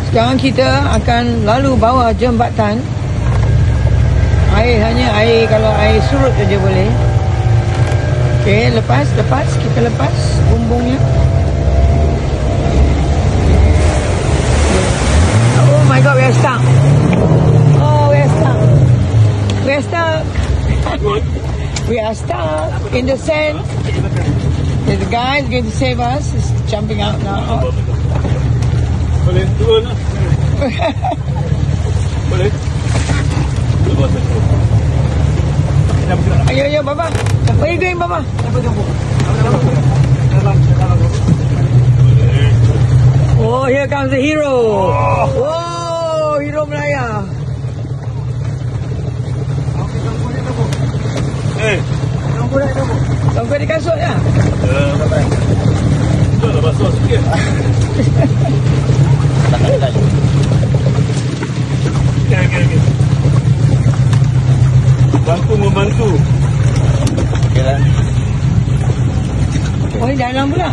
Sekarang kita akan lalu bawah jambatan. Air hanya air, kalau air surut saja boleh. Okey, lepas kita lepas bumbungnya. Oh my god, we are stuck. Oh, we are stuck. We are stuck. We are stuck in the sand. The guy is going to save us. He's jumping out now. Boleh turun lah. Boleh. Ayo, Baba. Where are you going, Baba? Oh, here comes the hero. Oh, hero Melaya. Tunggu di kasut ya? Dah basuh sikit. Okay. Bantu membantu. Oh, ini dalam pula.